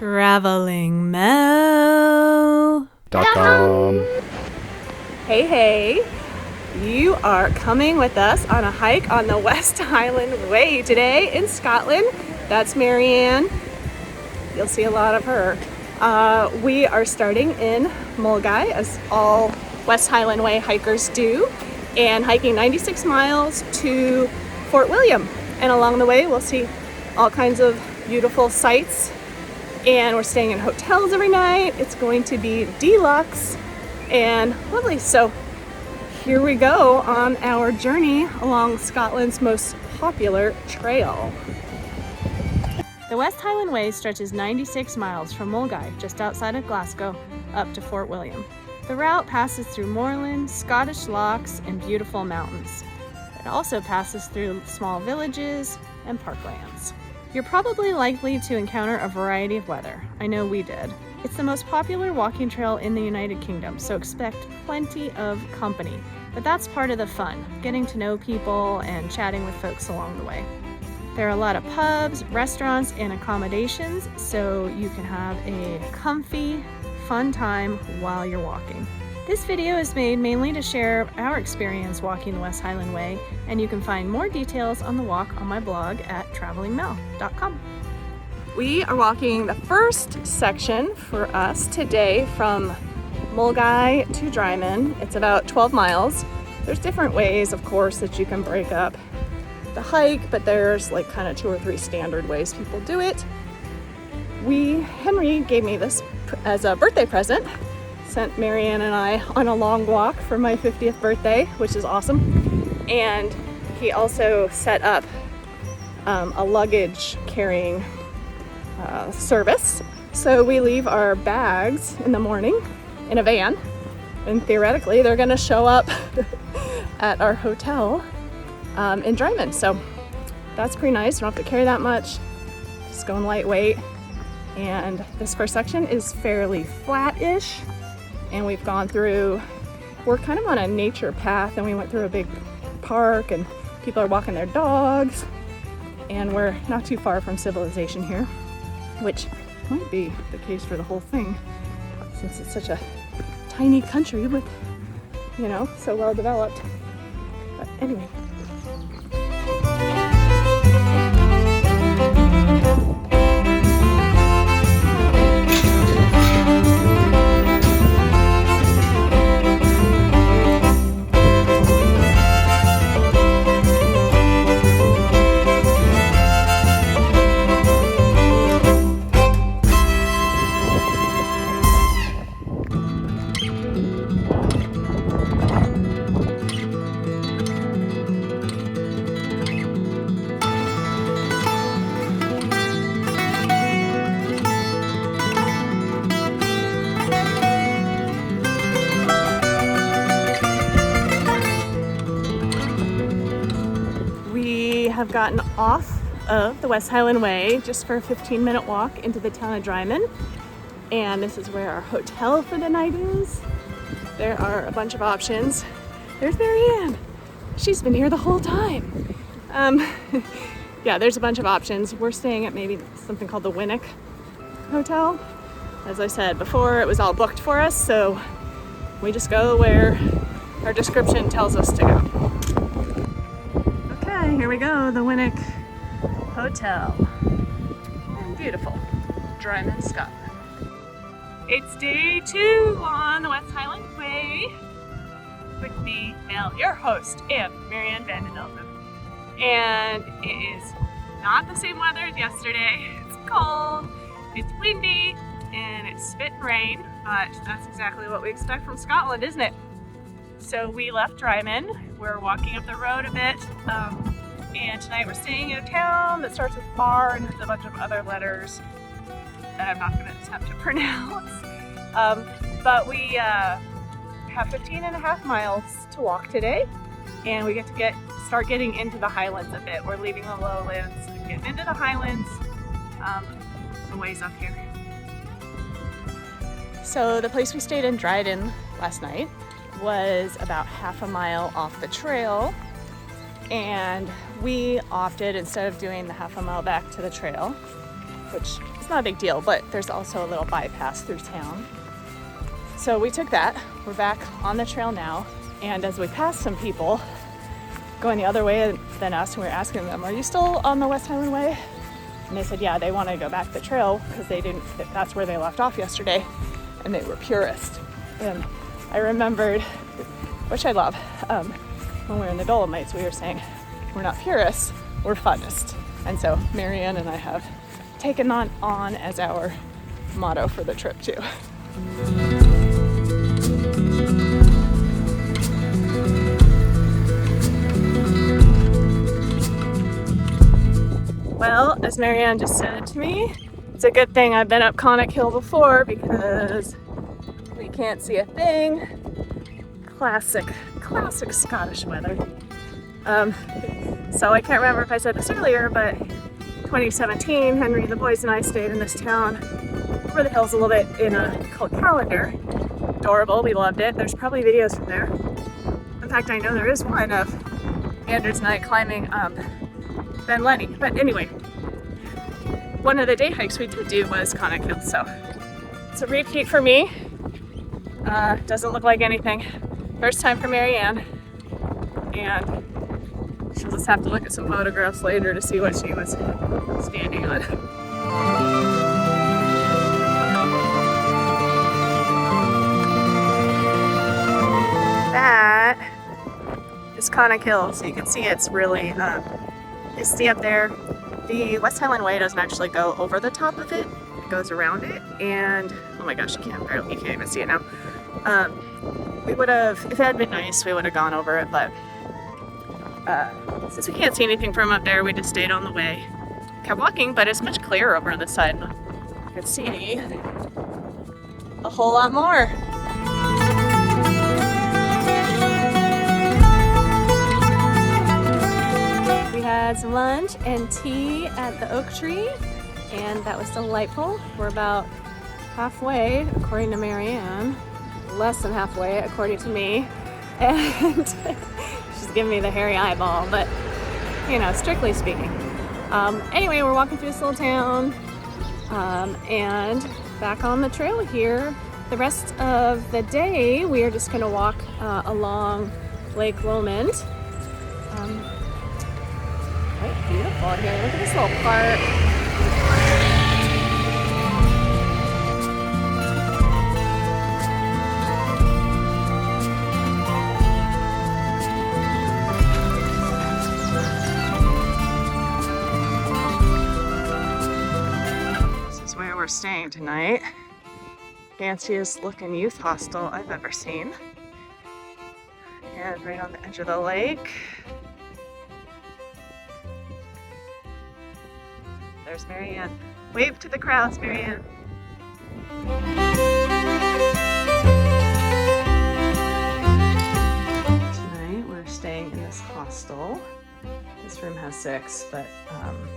TravelingMel.com. Hey, you are coming with us on a hike on the West Highland Way today in Scotland. That's Marianne. You'll see a lot of her. We are starting in Milngavie, as all West Highland Way hikers do, and hiking 96 miles to Fort William. And along the way, we'll see all kinds of beautiful sights, and we're staying in hotels every night. It's going to be deluxe and lovely. So here we go on our journey along Scotland's most popular trail. The West Highland Way stretches 96 miles from Milngavie, just outside of Glasgow, up to Fort William. The route passes through moorland, Scottish lochs, and beautiful mountains. It also passes through small villages and parklands. You're probably likely to encounter a variety of weather. I know we did. It's the most popular walking trail in the United Kingdom, so expect plenty of company. But that's part of the fun, getting to know people and chatting with folks along the way. There are a lot of pubs, restaurants, and accommodations, so you can have a comfy, fun time while you're walking. This video is made mainly to share our experience walking the West Highland Way, and you can find more details on the walk on my blog at TravelingMel.com. We are walking the first section for us today from Milngavie to Drymen. It's about 12 miles. There's different ways, of course, that you can break up the hike, but there's like kind of 2 or 3 standard ways people do it. Henry gave me this as a birthday present, sent Marianne and I on a long walk for my 50th birthday, which is awesome. And he also set up a luggage carrying service. So we leave our bags in the morning in a van, and theoretically they're gonna show up at our hotel in Drymen. So that's pretty nice. You don't have to carry that much, just going lightweight. And this first section is fairly flat-ish, and we're kind of on a nature path, and we went through a big park and people are walking their dogs, and we're not too far from civilization here, which might be the case for the whole thing since it's such a tiny country with, so well developed. But anyway. Have gotten off of the West Highland Way just for a 15-minute walk into the town of Drymen, and this is where our hotel for the night is. There are a bunch of options. There's Marianne. She's been here the whole time. Yeah, there's a bunch of options. We're staying at maybe something called the Winnock Hotel. As I said before, it was all booked for us, so we just go where our description tells us to go. Here we go, the Winnock Hotel. Beautiful, Drymen, Scotland. It's day 2 on the West Highland Way with me, Mel, your host, and Marianne Vandenelven. And it is not the same weather as yesterday. It's cold, it's windy, and it's spit and rain, but that's exactly what we expect from Scotland, isn't it? So we left Drymen. We're walking up the road a bit. And tonight we're staying in a town that starts with R and has a bunch of other letters that I'm not going to attempt to pronounce. But we have 15.5 miles to walk today, and we get to start getting into the Highlands a bit. We're leaving the lowlands and getting into the Highlands a ways up here. So the place we stayed in Dryden last night was about half a mile off the trail, and we opted, instead of doing the half a mile back to the trail, which is not a big deal, but there's also a little bypass through town. So we took that. We're back on the trail now, and as we passed some people going the other way than us, we were asking them, are you still on the West Highland Way? And they said, yeah, they want to go back the trail because that's where they left off yesterday, and they were Purist. And I remembered, which I love, when we were in the Dolomites, we were saying, we're not Purists, we're Funnist. And so Marianne and I have taken that on as our motto for the trip too. Well, as Marianne just said to me, it's a good thing I've been up Conic Hill before because we can't see a thing. Classic Scottish weather. So I can't remember if I said this earlier, but 2017, Henry, the boys, and I stayed in this town over the hills a little bit in a called Calendar. Adorable, we loved it. There's probably videos from there. In fact, I know there is one of Anders and I climbing Ben Lenny. But anyway, one of the day hikes we did do was Conic Hill, so it's a repeat for me. Doesn't look like anything. First time for Marianne, and she'll just have to look at some photographs later to see what she was standing on. That is Conic Hill, so you can see it's really misty up there. The West Highland Way doesn't actually go over the top of it, it goes around it, and oh my gosh, you can't even see it now. We would have, if it had been nice, we would have gone over it, but since we can't see anything from up there, we just stayed on the way. Kept walking, but it's much clearer over on this side. You can see a whole lot more. We had some lunch and tea at the oak tree, and that was delightful. We're about halfway, according to Marianne. Less than halfway, according to me. And she's giving me the hairy eyeball, but you know, strictly speaking. Anyway, we're walking through this little town, and back on the trail here. The rest of the day, we are just gonna walk along Lake Lomond. Quite beautiful here. Look at this little park. We're staying tonight. Fanciest looking youth hostel I've ever seen. And right on the edge of the lake. There's Marianne. Wave to the crowds, Marianne. Tonight we're staying in this hostel. This room has 6, but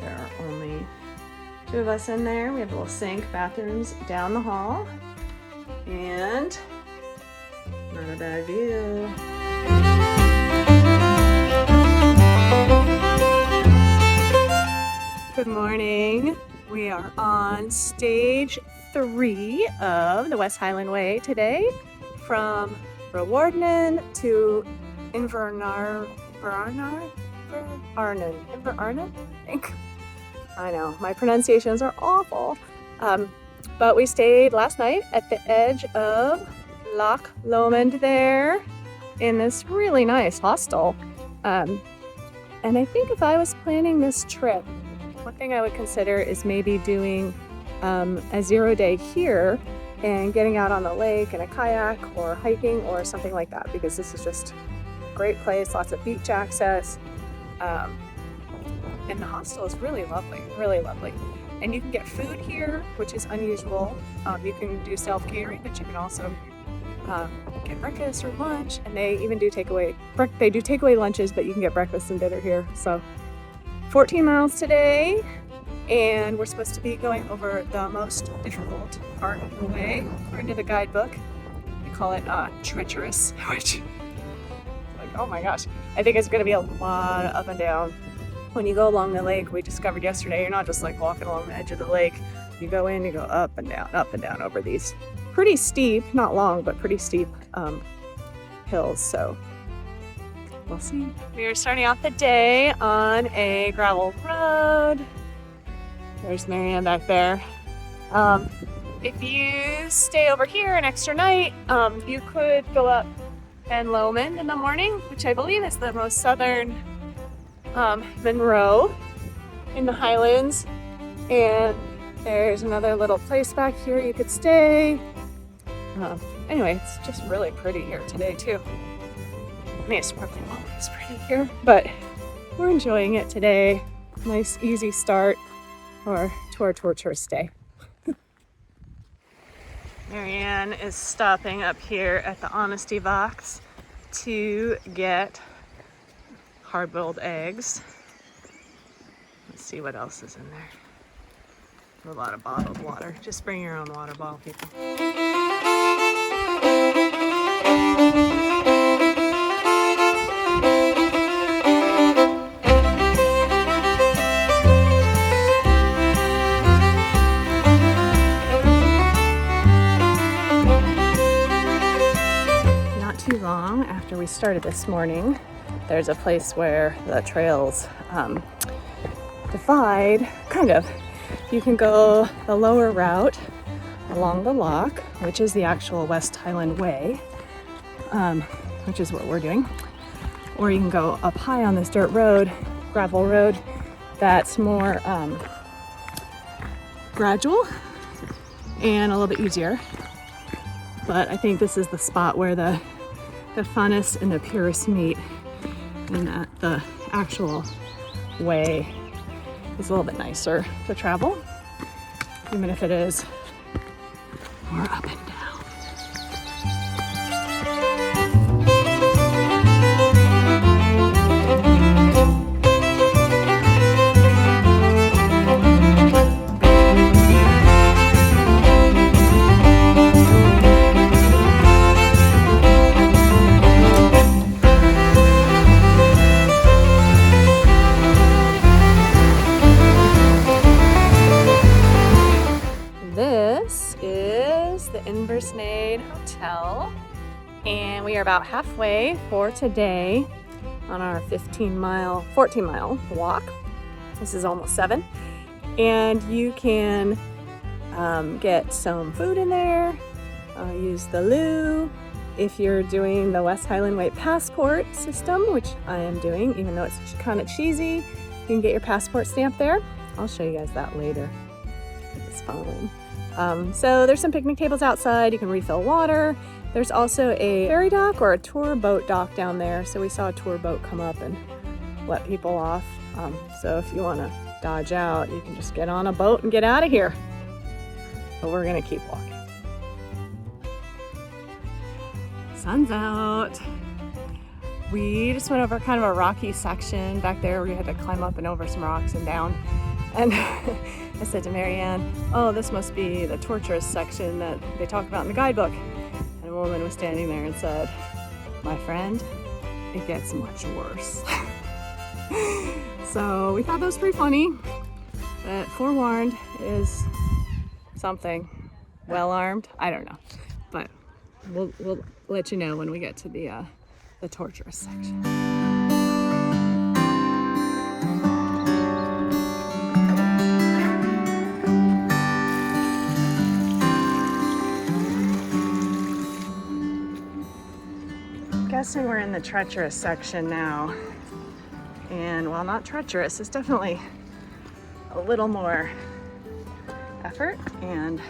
there are only 2 of us in there. We have a little sink, bathrooms down the hall, and not a bad view. Good morning. We are on stage 3 of the West Highland Way today, from Rowardennan to Inverarnan, I think. I know, my pronunciations are awful. But we stayed last night at the edge of Loch Lomond there in this really nice hostel. And I think if I was planning this trip, one thing I would consider is maybe doing a 0 day here and getting out on the lake in a kayak or hiking or something like that, because this is just a great place, lots of beach access. And the hostel is really lovely, really lovely. And you can get food here, which is unusual. You can do self-catering, but you can also get breakfast or lunch. And they even do takeaway. They do takeaway lunches, but you can get breakfast and dinner here. So 14 miles today, and we're supposed to be going over the most difficult part of the way, according to the guidebook. They call it treacherous, which, like, oh my gosh, I think it's going to be a lot of up and down. when you go along the lake, we discovered yesterday, you're not just like walking along the edge of the lake. You go in, you go up and down over these pretty steep, not long, but pretty steep hills. So we'll see. We are starting off the day on a gravel road. There's Marianne back there. If you stay over here an extra night, you could go up and Lomond in the morning, which I believe is the most southern Monroe in the Highlands. And there's another little place back here you could stay. Anyway, it's just really pretty here today too. I mean, it's probably always pretty here, but we're enjoying it today. Nice, easy start to our torturous day. Marianne is stopping up here at the Honesty Box to get hard-boiled eggs. Let's see what else is in there. A lot of bottled water. Just bring your own water bottle, people. Not too long after we started this morning, there's a place where the trails divide, kind of. You can go the lower route along the loch, which is the actual West Highland Way, which is what we're doing. Or you can go up high on this dirt road, gravel road, that's more gradual and a little bit easier. But I think this is the spot where the Funnist and the Purist meet, and that the actual way is a little bit nicer to travel, even if it is more up and down. Inversnaid Hotel, and we are about halfway for today on our 14 mile walk. This is almost 7, and you can get some food in there, use the loo. If you're doing the West Highland Way passport system, which I am doing, even though it's kind of cheesy, you can get your passport stamp there. I'll show you guys that later. It's fun. So there's some picnic tables outside. You can refill water. There's also a ferry dock or a tour boat dock down there. So we saw a tour boat come up and let people off. So if you want to dodge out, you can just get on a boat and get out of here. But we're going to keep walking. Sun's out. We just went over kind of a rocky section back there where you had to climb up and over some rocks and down. And I said to Marianne, oh, this must be the torturous section that they talk about in the guidebook. And a woman was standing there and said, my friend, it gets much worse. So we thought that was pretty funny. But forewarned is something. Well armed, I don't know. But we'll let you know when we get to the torturous section. Guessing we're in the treacherous section now, and while not treacherous, it's definitely a little more effort, and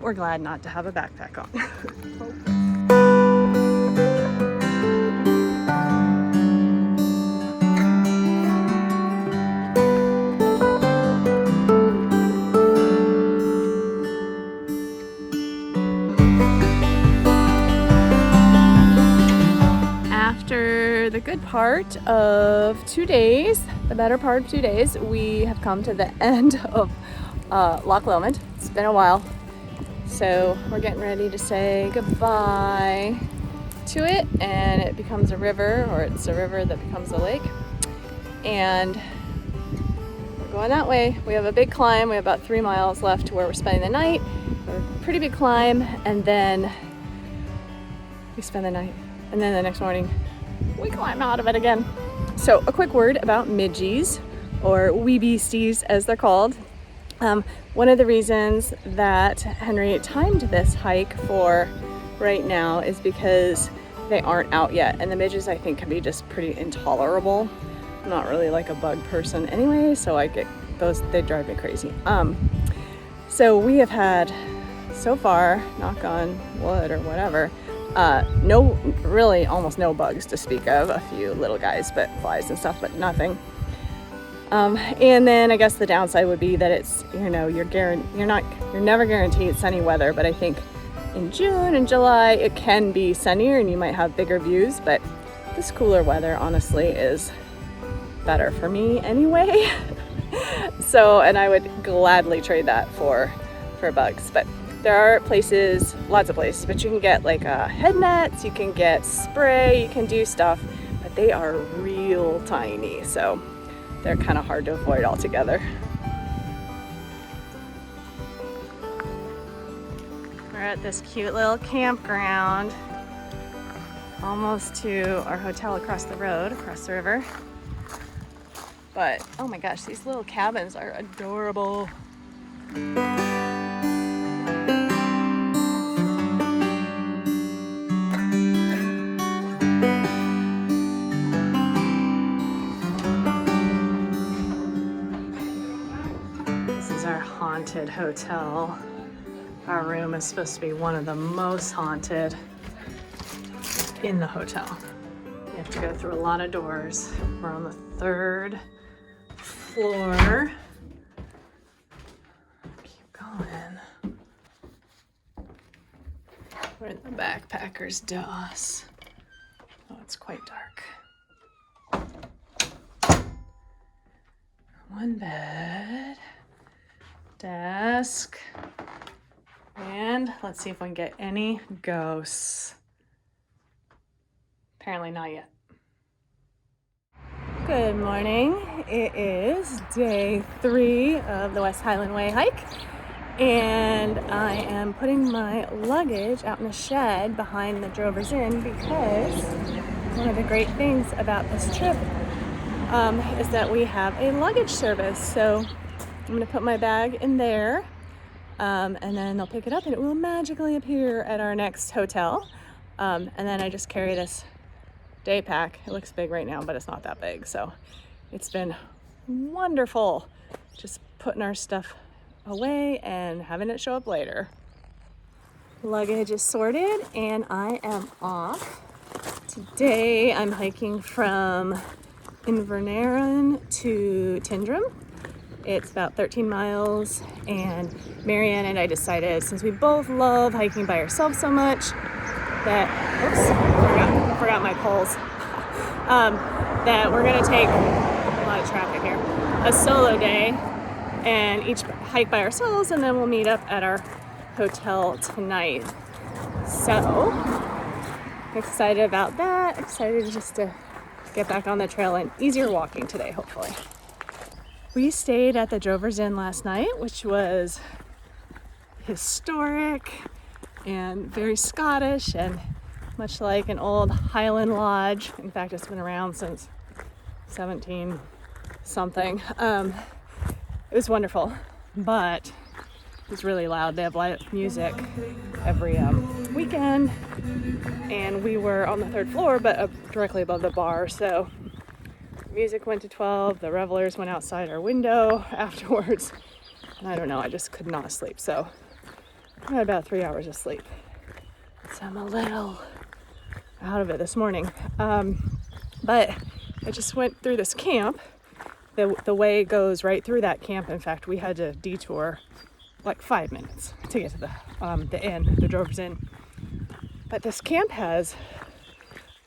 we're glad not to have a backpack on. After the good part of 2 days, the better part of 2 days, we have come to the end of Loch Lomond. It's been a while, so we're getting ready to say goodbye to it, and it becomes a river, or it's a river that becomes a lake. and we're going that way. We have a big climb. We have about 3 miles left to where we're spending the night. A pretty big climb, and then we spend the night, and then the next morning we climb out of it again. So a quick word about Midgies, or wee beasties as they're called. One of the reasons that Henry timed this hike for right now is because they aren't out yet, and the midges I think can be just pretty intolerable. I'm not really like a bug person anyway, so I get those, they drive me crazy. So we have had so far, knock on wood or whatever, really almost no bugs to speak of. A few little guys, but flies and stuff, but nothing. And then I guess the downside would be that it's, you know, you're never guaranteed sunny weather, but I think in June and July it can be sunnier and you might have bigger views, but this cooler weather honestly is better for me anyway. So, and I would gladly trade that for bugs. But there are places, lots of places, but you can get like head nets, you can get spray, you can do stuff, but they are real tiny, so they're kind of hard to avoid altogether. We're at this cute little campground, almost to our hotel across the road, across the river. But oh my gosh, these little cabins are adorable. Haunted hotel. Our room is supposed to be one of the most haunted in the hotel. You have to go through a lot of doors. We're on the 3rd floor. Keep going. We're in the backpacker's DOS. Oh, it's quite dark. One bed. Desk, and let's see if we can get any ghosts. Apparently not yet. Good morning. It is day 3 of the West Highland Way hike, and I am putting my luggage out in a shed behind the Drovers Inn because one of the great things about this trip is that we have a luggage service. So I'm gonna put my bag in there, and then they'll pick it up and it will magically appear at our next hotel. And then I just carry this day pack. It looks big right now, but it's not that big. So it's been wonderful just putting our stuff away and having it show up later. Luggage is sorted and I am off. Today I'm hiking from Inverarnan to Tyndrum. It's about 13 miles, and Marianne and I decided, since we both love hiking by ourselves so much, that, oops, forgot my poles, that we're gonna take, a lot of traffic here, a solo day and each hike by ourselves, and then we'll meet up at our hotel tonight. So, excited about that, excited just to get back on the trail and easier walking today, hopefully. We stayed at the Drovers Inn last night, which was historic and very Scottish and much like an old Highland lodge. In fact, it's been around since 17 something. It was wonderful, but it was really loud. They have live music every weekend, and we were on the 3rd floor, but directly above the bar, so music went to 12, the revelers went outside our window afterwards, and I don't know, I just could not sleep, so I had about 3 hours of sleep. So I'm a little out of it this morning. But I just went through this camp. The way goes right through that camp. In fact, we had to detour like 5 minutes to get to the inn, the Drovers Inn. But this camp has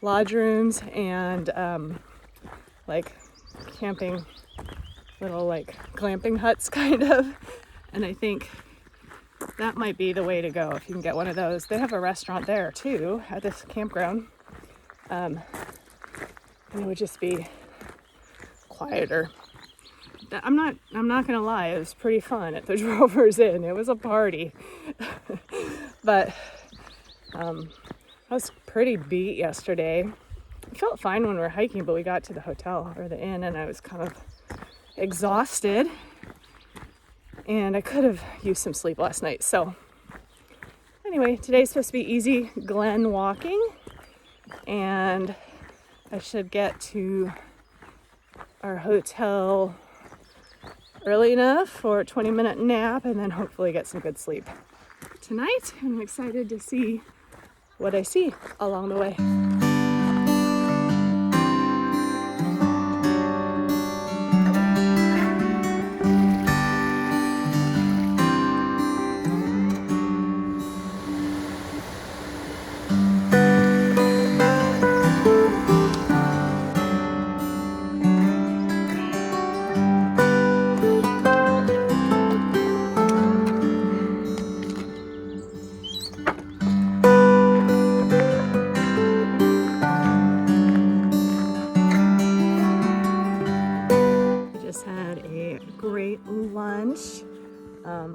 lodge rooms and like camping, little like glamping huts kind of, and I think that might be the way to go if you can get one of those. They have a restaurant there too at this campground, and it would just be quieter. I'm not gonna lie, it was pretty fun at the Drovers Inn. It was a party. But I was pretty beat yesterday. I felt fine when we were hiking, but we got to the hotel or the inn and I was kind of exhausted. And I could have used some sleep last night. So anyway, today's supposed to be easy glen walking. And I should get to our hotel early enough for a 20-minute nap and then hopefully get some good sleep tonight. I'm excited to see what I see along the way.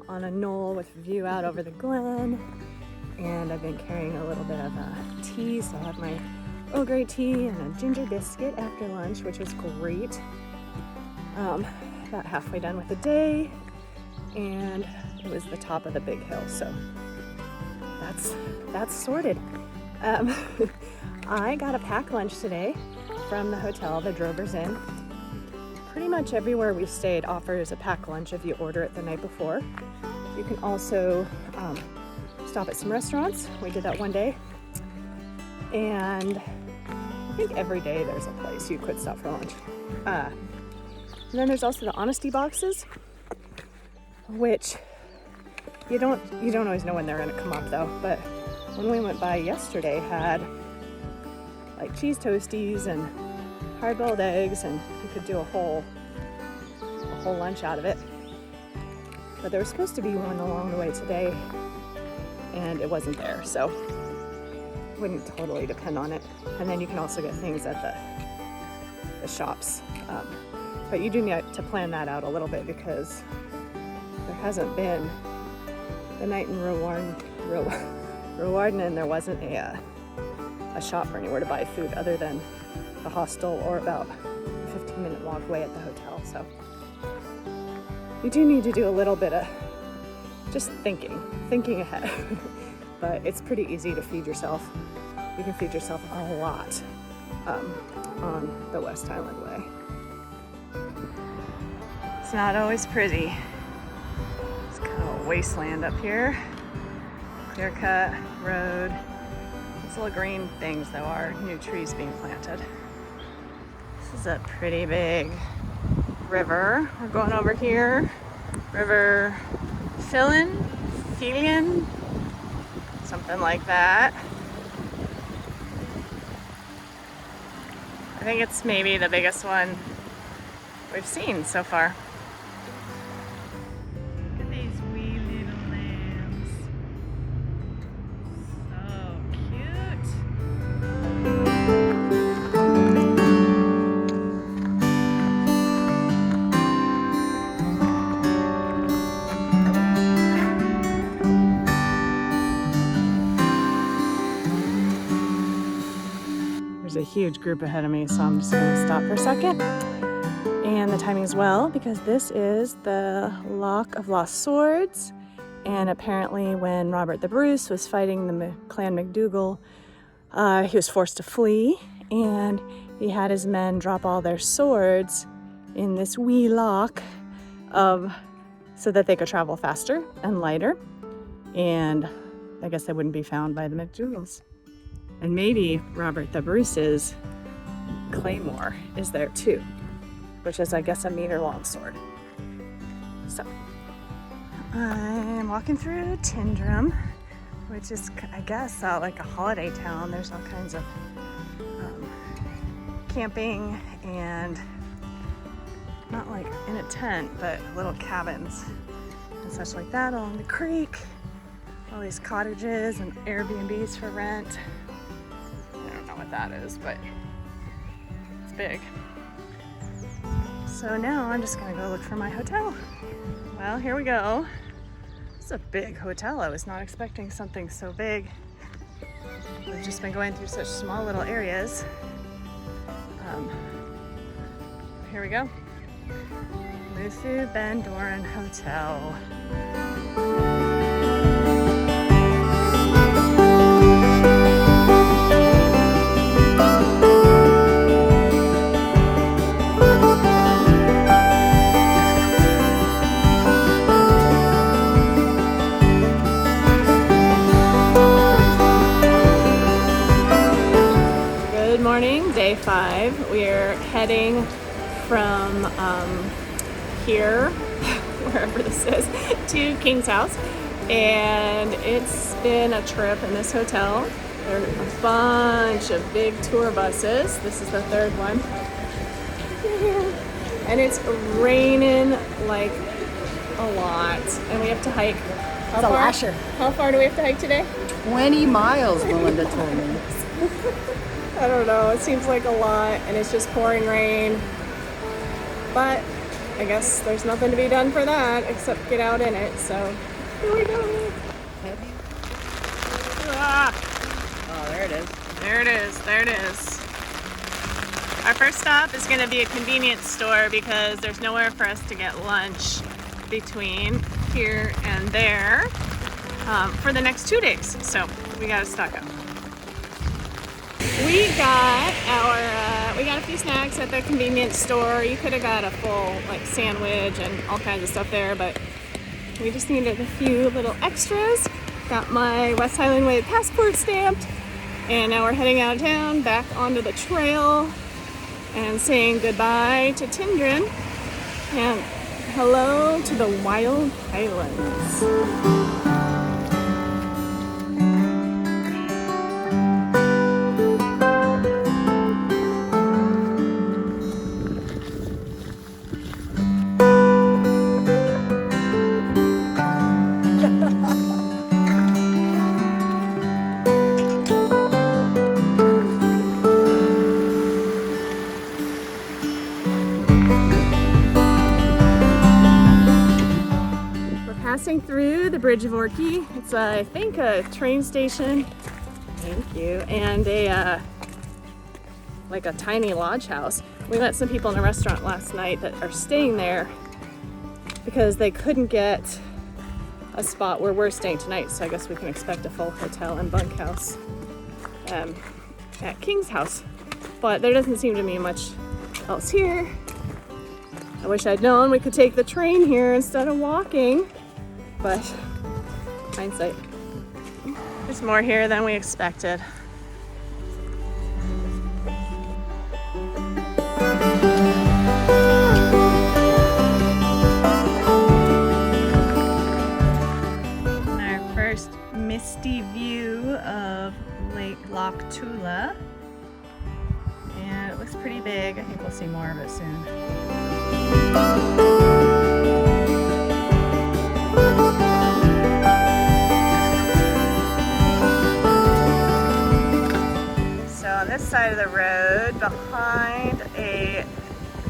On a knoll with a view out over the glen, and I've been carrying a little bit of tea, so I have my Earl Grey tea and a ginger biscuit after lunch, which was great. About halfway done with the day, and it was the top of the big hill, so that's sorted. I got a pack lunch today from the hotel, the Drovers Inn. Pretty much everywhere we stayed offers a pack lunch if you order it the night before. You can also stop at some restaurants. We did that one day. And I think every day there's a place you could stop for lunch. And then there's also the honesty boxes, which you don't always know when they're gonna come up though. But when we went by yesterday, had like cheese toasties and hard-boiled eggs, and you could do a whole lunch out of it. But there was supposed to be one along the way today, and it wasn't there, so wouldn't totally depend on it. And then you can also get things at the shops, but you do need to plan that out a little bit because there hasn't been the night in Rowardennan. There wasn't a shop or anywhere to buy food other than the hostel or about a 15-minute walk away at the hotel. So you do need to do a little bit of just thinking ahead. But it's pretty easy to feed yourself. You can feed yourself a lot on the West Highland Way. It's not always pretty. It's kind of a wasteland up here. Clear cut road. These little green things though are new trees being planted. This is a pretty big river. We're going over here. River Filian, something like that. I think it's maybe the biggest one we've seen so far. Look at these wee little lambs. So cute. A huge group ahead of me, so I'm just going to stop for a second. And the timing is well because this is the Loch of Lost Swords, and apparently when Robert the Bruce was fighting the Clan MacDougall, he was forced to flee, and he had his men drop all their swords in this wee loch so that they could travel faster and lighter, and I guess they wouldn't be found by the MacDougalls. And maybe Robert the Bruce's claymore is there too, which is, I guess, a meter-long sword. So, I'm walking through Tyndrum, which is, I guess, like a holiday town. There's all kinds of camping and not like in a tent, but little cabins and such like that along the creek. All these cottages and Airbnbs for rent. What that is, but it's big. So now I'm just gonna go look for my hotel. Well, here we go. It's a big hotel. I was not expecting something so big. We've just been going through such small little areas. Here we go. Muthu Ben Doran Hotel. Good morning, day 5. We're heading from here, wherever this is, to Kingshouse, and it's been a trip in this hotel. There are a bunch of big tour buses. This is the 3rd one, and it's raining like a lot, and we have to hike. It's a lasher. How far do we have to hike today? 20 miles, Melinda told me. I don't know, it seems like a lot, and it's just pouring rain, but I guess there's nothing to be done for that except get out in it, so here we go. Oh, there it is. There it is, there it is. Our first stop is going to be a convenience store because there's nowhere for us to get lunch between here and there for the next 2 days, so we got to stock up. We got a few snacks at the convenience store. You could have got a full like sandwich and all kinds of stuff there, but we just needed a few little extras. Got my West Highland Way passport stamped, and now we're heading out of town back onto the trail and saying goodbye to Tyndrum and hello to the Wild Highlands. Passing through the bridge of Orchy. It's I think a train station. Thank you. And a like a tiny lodge house. We met some people in a restaurant last night that are staying there because they couldn't get a spot where we're staying tonight. So I guess we can expect a full hotel and bunkhouse at Kingshouse. But there doesn't seem to be much else here. I wish I'd known we could take the train here instead of walking. But hindsight. There's more here than we expected. Our first misty view of Loch Tulla. And it looks pretty big. I think we'll see more of it soon. This side of the road, behind a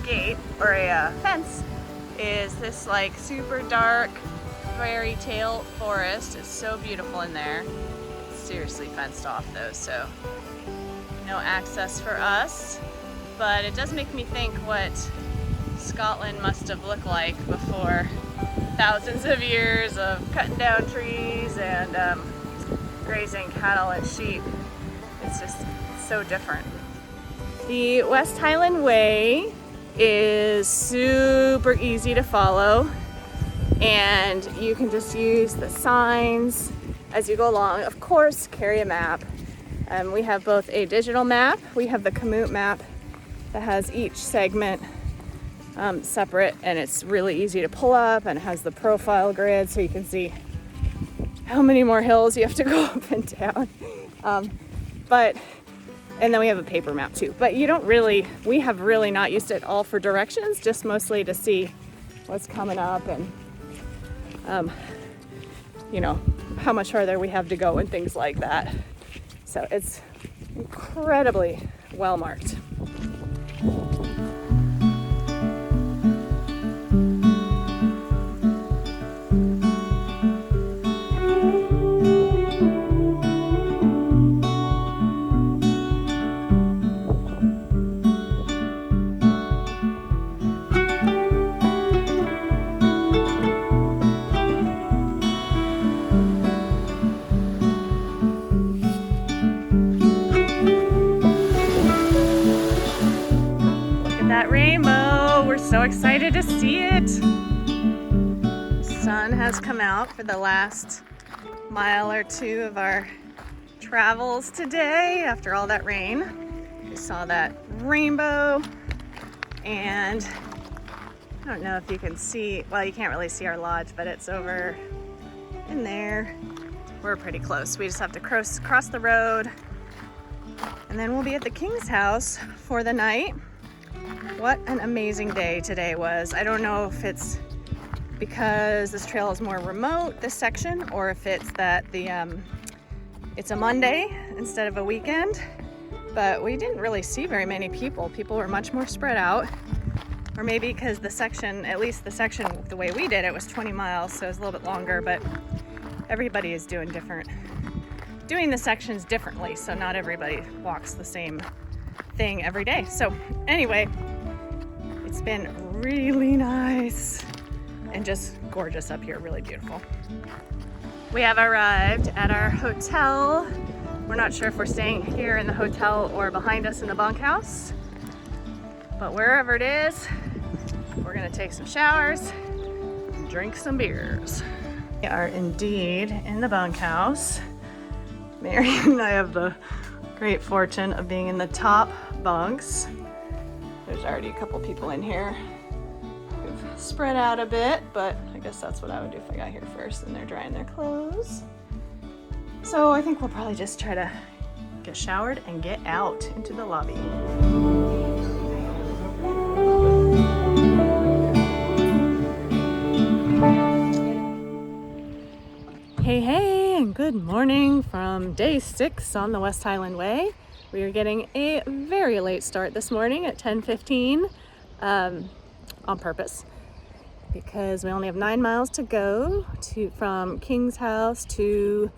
gate or a fence, is this like super dark fairy tale forest. It's so beautiful in there. It's seriously fenced off though, so no access for us. But it does make me think what Scotland must have looked like before thousands of years of cutting down trees and grazing cattle and sheep. It's just so different. The West Highland Way is super easy to follow, and you can just use the signs as you go along. Of course, carry a map. We have both a digital map. We have the Komoot map that has each segment separate, and it's really easy to pull up, and it has the profile grid so you can see how many more hills you have to go up and down. And then we have a paper map too, but we have really not used it all for directions, just mostly to see what's coming up and, how much farther we have to go and things like that. So it's incredibly well marked. at that rainbow. We're so excited to see it. Sun has come out for the last mile or two of our travels today after all that rain. We saw that rainbow, and I don't know if you can see, well, you can't really see our lodge, but it's over in there. We're pretty close. We just have to cross the road, and then we'll be at the King's house for the night. What an amazing day today was. I don't know if it's because this trail is more remote, this section, or if it's that it's a Monday instead of a weekend, but we didn't really see very many people. People were much more spread out, or maybe because the section, at least the section the way we did it, was 20 miles, so it was a little bit longer, but everybody is doing the sections differently, so not everybody walks the same thing every day. So anyway, it's been really nice and just gorgeous up here, really beautiful. We have arrived at our hotel. We're not sure if we're staying here in the hotel or behind us in the bunkhouse, but wherever it is, we're gonna take some showers and drink some beers. We are indeed in the bunkhouse. Marianne and I have the great fortune of being in the top bunks. There's already a couple people in here. We've spread out a bit, but I guess that's what I would do if I got here first and they're drying their clothes. So I think we'll probably just try to get showered and get out into the lobby. Hey, and good morning from day 6 on the West Highland Way. We are getting a very late start this morning at 10:15 on purpose, because we only have 9 miles to go from King's house to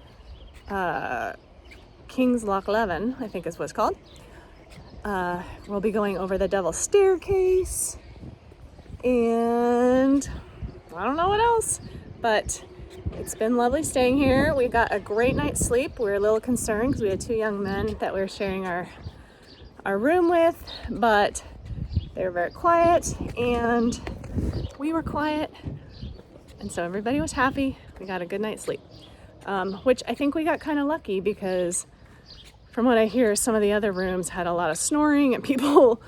Kinlochleven, I think is what it's called. We'll be going over the Devil's Staircase, and I don't know what else, but it's been lovely staying here. We got a great night's sleep. We were a little concerned because we had 2 young men that we were sharing our room with, but they were very quiet and we were quiet, and so everybody was happy. We got a good night's sleep, which I think we got kind of lucky, because from what I hear, some of the other rooms had a lot of snoring and people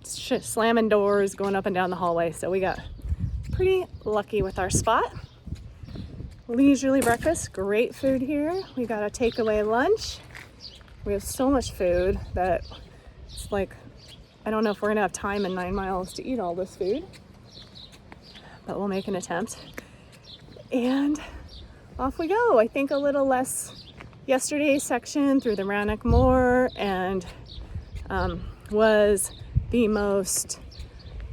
slamming doors, going up and down the hallway, so we got pretty lucky with our spot. Leisurely breakfast, great food here. We got a takeaway lunch. We have so much food that it's like, I don't know if we're gonna have time in 9 miles to eat all this food, but we'll make an attempt. And off we go. I think a little less yesterday's section through the Winnock Mòr, and was the most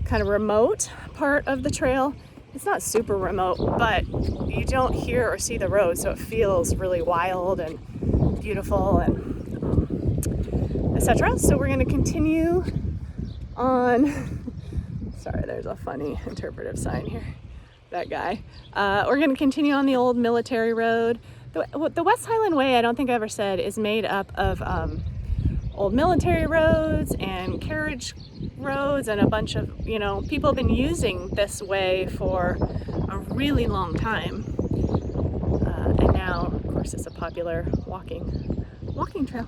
kind of remote part of the trail. It's not super remote, but you don't hear or see the road, so it feels really wild and beautiful and etc. So we're going to continue on. Sorry, there's a funny interpretive sign here. That guy. We're going to continue on the old military road. The West Highland Way, I don't think I ever said, is made up of old military roads and carriage roads, and a bunch of, people have been using this way for a really long time, and now of course it's a popular walking trail.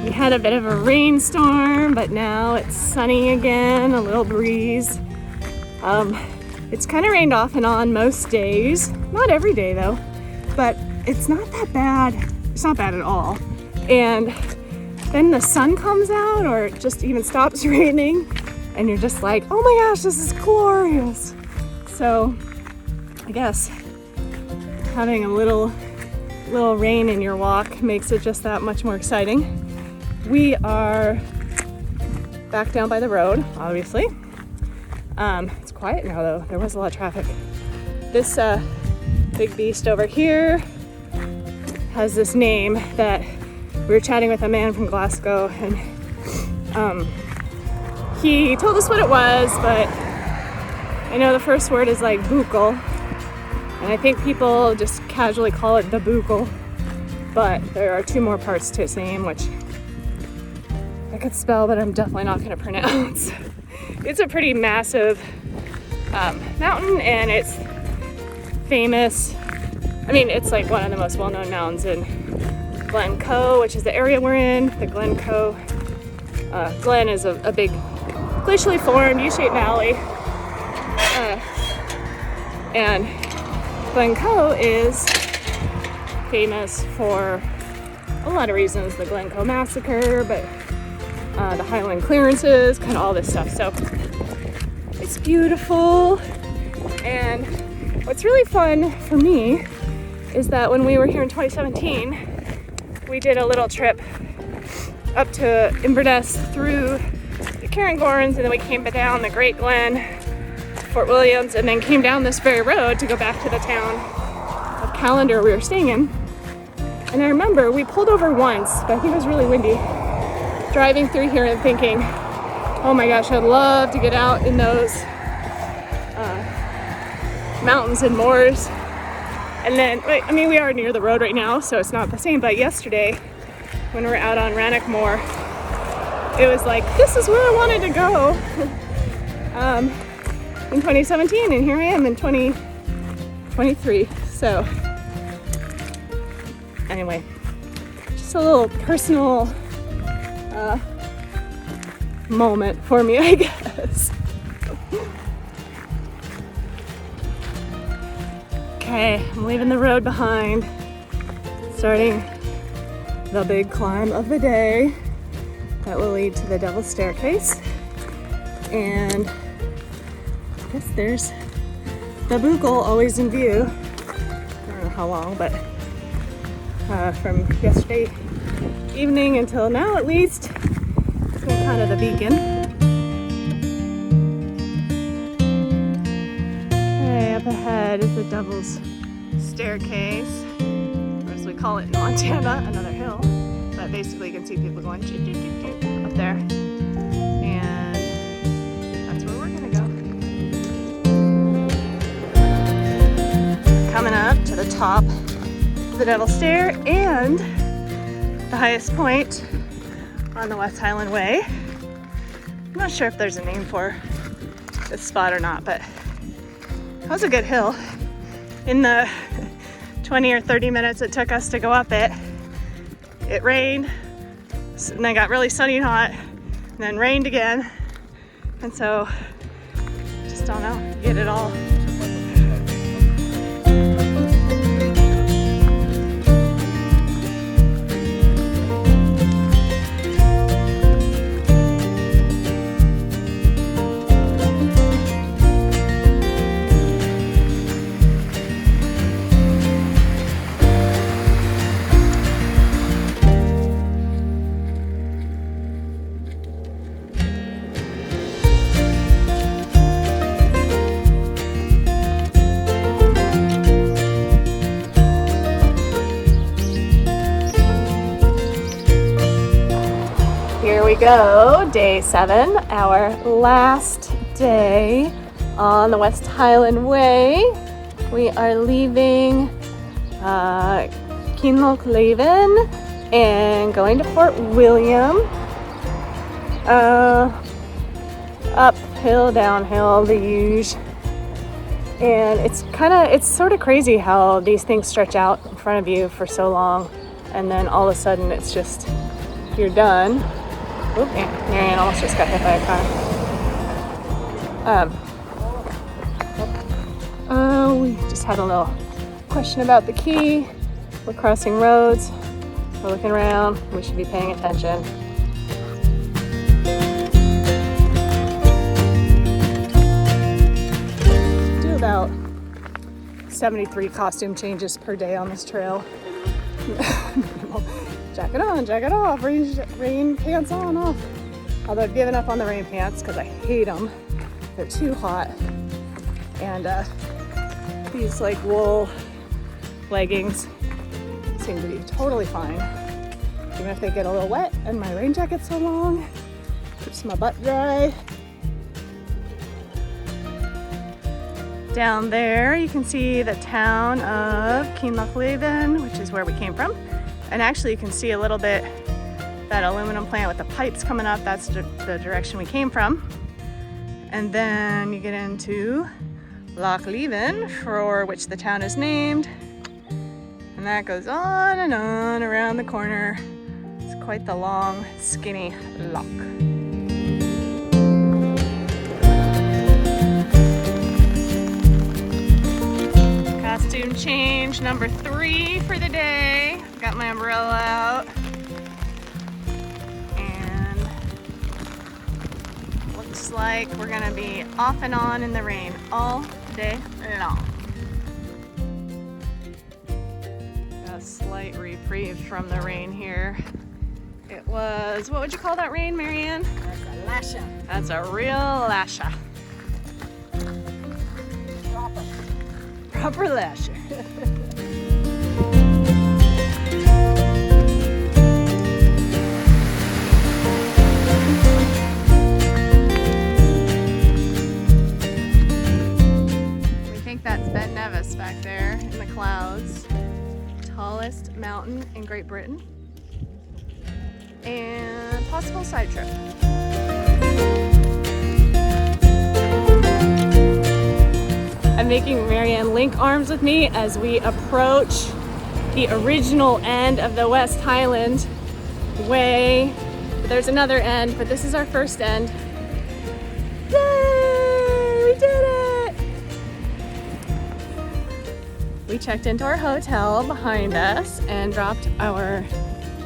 We had a bit of a rainstorm, but now it's sunny again, a little breeze. It's kind of rained off and on most days, not every day though, but it's not that bad. It's not bad at all. And then the sun comes out, or it just even stops raining, and you're just like, oh my gosh, this is glorious. So I guess having a little rain in your walk makes it just that much more exciting. We are back down by the road, obviously. It's quiet now though. There was a lot of traffic. This big beast over here has this name that we were chatting with a man from Glasgow, and he told us what it was, but I know the first word is like Buachaille, and I think people just casually call it the Buachaille, but there are 2 more parts to its name, which I could spell, but I'm definitely not going to pronounce. It's a pretty massive mountain, and it's famous. I mean, it's like one of the most well-known mountains in Glencoe, which is the area we're in. The Glencoe Glen is a big glacially formed U-shaped valley, and Glencoe is famous for a lot of reasons. The Glencoe massacre, but the Highland clearances, kind of all this stuff. So it's beautiful, and what's really fun for me is that when we were here in 2017, we did a little trip up to Inverness through the Cairngorms, and then we came down the Great Glen to Fort Williams, and then came down this very road to go back to the town of Callander we were staying in. And I remember we pulled over once, but I think it was really windy, driving through here and thinking, oh my gosh, I'd love to get out in those mountains and moors. And then, I mean, we are near the road right now, so it's not the same, but yesterday, when we were out on Rannoch Moor, it was like, this is where I wanted to go in 2017, and here I am in 2023. So anyway, just a little personal moment for me, I guess. Okay, I'm leaving the road behind, starting the big climb of the day that will lead to the Devil's Staircase. And I guess there's the Buachaille always in view. I don't know how long, but from yesterday evening until now at least, it's been kind of the beacon. Okay, up ahead is the Devil's Staircase, or as we call it in Montana, another hill. But basically you can see people going up there, and that's where we're gonna go. Coming up to the top of the Devil's Stair and the highest point on the West Highland Way. I'm not sure if there's a name for this spot or not, but that was a good hill. In the 20 or 30 minutes it took us to go up it, it rained, and then got really sunny and hot, and then rained again, and so just don't know, get it all. Here we go, day 7, our last day on the West Highland Way. We are leaving Kinlochleven and going to Fort William. Uphill, downhill, the huge. And it's sort of crazy how these things stretch out in front of you for so long, and then all of a sudden it's just, you're done. Oop, Marianne almost just got hit by a car. We just had a little question about the key. We're crossing roads. We're looking around. We should be paying attention. Do about 73 costume changes per day on this trail. Jacket on, jacket off, rain pants on, off. Although I've given up on the rain pants because I hate them. They're too hot. And these like wool leggings seem to be totally fine. Even if they get a little wet and my rain jacket's so long, keeps my butt dry. Down there you can see the town of Kinlochleven, which is where we came from. And actually you can see a little bit that aluminum plant with the pipes coming up. That's the direction we came from. And then you get into Kinlochleven, for which the town is named. And that goes on and on around the corner. It's quite the long, skinny loch. Costume change number 3 for the day. Got my umbrella out. And looks like we're gonna be off and on in the rain all day long. A slight reprieve from the rain here. It was, what would you call that rain, Marianne? That's a lasher. That's a real lasher. Proper lasher. We think that's Nevis back there in the clouds. Tallest mountain in Great Britain. And possible side trip. I'm making Marianne link arms with me as we approach the original end of the West Highland Way. There's another end, but this is our first end. Yay! We did it! We checked into our hotel behind us and dropped our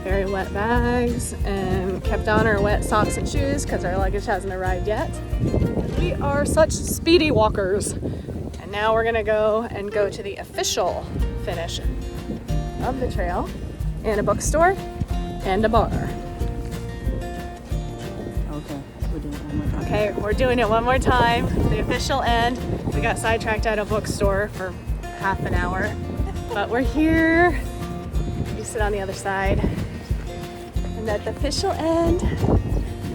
very wet bags and kept on our wet socks and shoes because our luggage hasn't arrived yet. We are such speedy walkers. And now we're gonna go to the official finish of the trail and a bookstore and a bar. Okay, we're doing it one more time. Okay, we're doing it one more time. The official end. We got sidetracked at a bookstore for half an hour, but we're here. You sit on the other side. And at the official end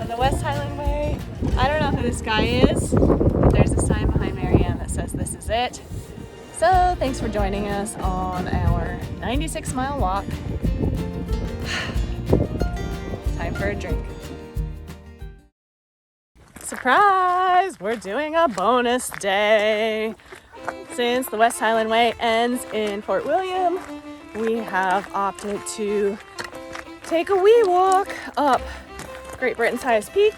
of the West Highland Way, I don't know who this guy is, but there's a sign behind Marianne that says this is it. So thanks for joining us on our 96-mile walk. Time for a drink. Surprise! We're doing a bonus day. Since the West Highland Way ends in Fort William, we have opted to take a wee walk up Great Britain's highest peak,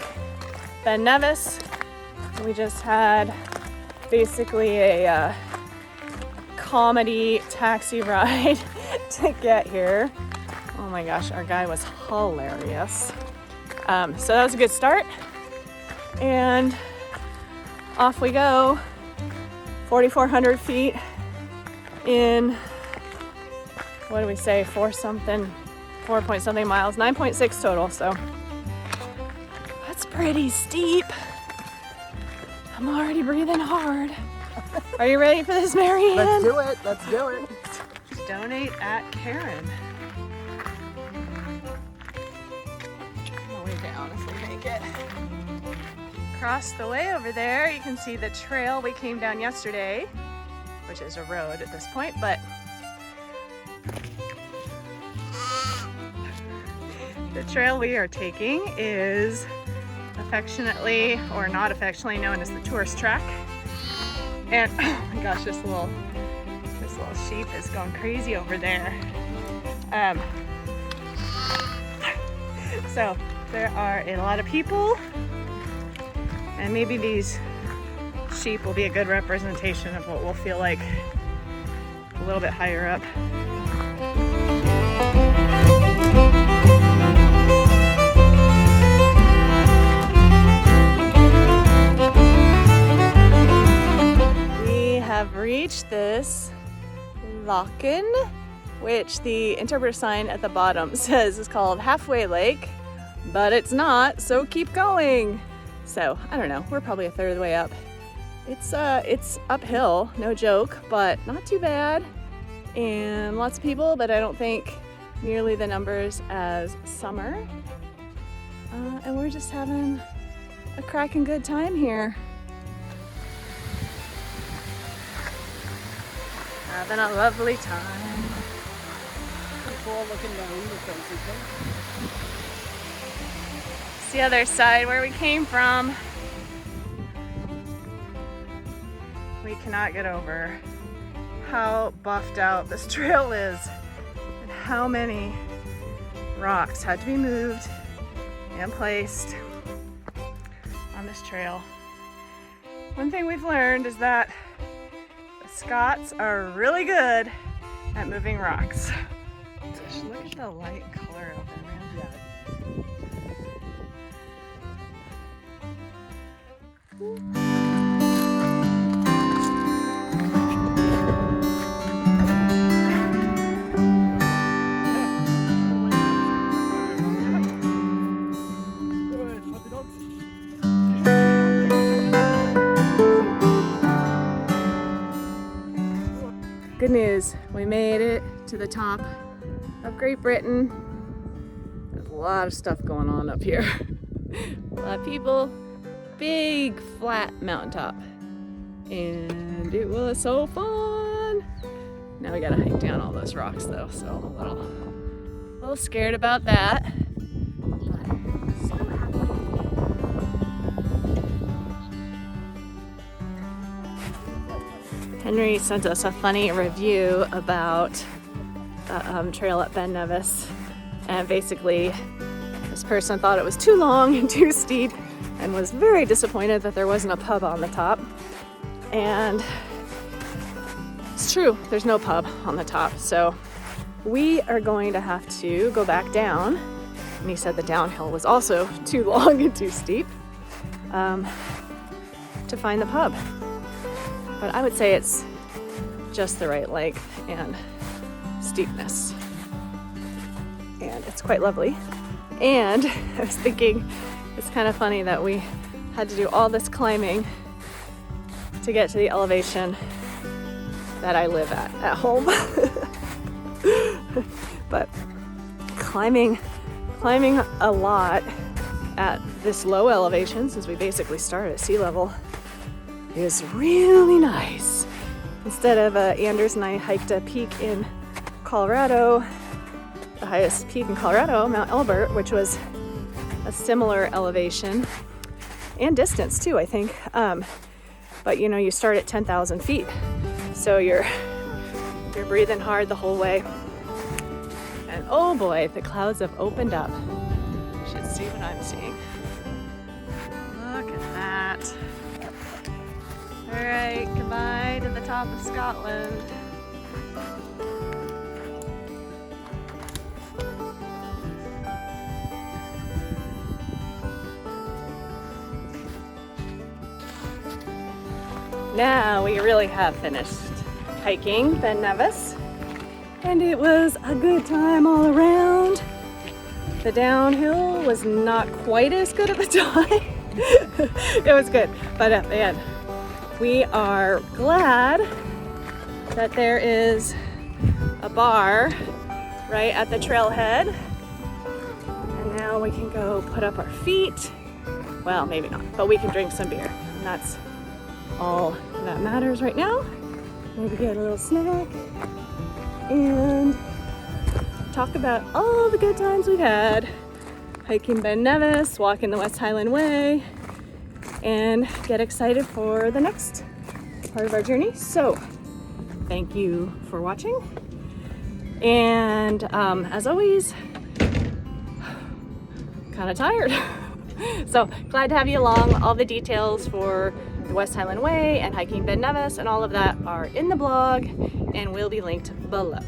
Ben Nevis. We just had basically a comedy taxi ride to get here. Oh my gosh, our guy was hilarious. So that was a good start. And off we go, 4,400 feet in, what do we say, 4 point something miles, 9.6 total, so that's pretty steep. I'm already breathing hard. Are you ready for this, Marianne? Let's do it. Let's do it. Donate at Karen. Oh, we can honestly make it. Across the way over there, you can see the trail we came down yesterday, which is a road at this point, but the trail we are taking is affectionately, or not affectionately, known as the tourist track. And oh my gosh, this little sheep is going crazy over there. So there are a lot of people, and maybe these sheep will be a good representation of what we'll feel like a little bit higher up. We have reached this Lochen, which the interpreter sign at the bottom says is called Halfway Lake, but it's not, so keep going. So I don't know, we're probably a third of the way up. It's uphill, no joke, but not too bad. And lots of people, but I don't think nearly the numbers as summer. And we're just having a cracking good time here. Having a lovely time. Before looking down the basically. It's the other side where we came from. We cannot get over how buffed out this trail is and how many rocks had to be moved and placed on this trail. One thing we've learned is that the Scots are really good at moving rocks. Just look at the light color of it, man. Good news, we made it to the top of Great Britain. There's a lot of stuff going on up here. A lot of people, big flat mountaintop. And it was so fun. Now we gotta hike down all those rocks though, so I'm a little scared about that. But so happy. Henry sent us a funny review about the trail at Ben Nevis, and basically this person thought it was too long and too steep and was very disappointed that there wasn't a pub on the top. And it's true, there's no pub on the top, so we are going to have to go back down, and he said the downhill was also too long and too steep to find the pub. But I would say it's just the right length and steepness. And it's quite lovely. And I was thinking it's kind of funny that we had to do all this climbing to get to the elevation that I live at home. But climbing a lot at this low elevation, since we basically start at sea level, is really nice. Instead of Anders and I hiked a peak in Colorado, the highest peak in Colorado, Mount Elbert, which was a similar elevation and distance too, I think. But you know, you start at 10,000 feet, so you're breathing hard the whole way. And oh boy, the clouds have opened up. You should see what I'm seeing. Look at that. All right, goodbye to the top of Scotland. Now we really have finished hiking Ben Nevis, and it was a good time all around. The downhill was not quite as good at the time. It was good, but at the end, we are glad that there is a bar right at the trailhead, and now we can go put up our feet. Well, maybe not, but we can drink some beer, and that's all that matters right now. Maybe get a little snack and talk about all the good times we've had hiking Ben Nevis, walking the West Highland Way, and get excited for the next part of our journey. So thank you for watching, and as always, kind of tired. So glad to have you along. All the details for the West Highland Way and hiking Ben Nevis and all of that are in the blog and will be linked below.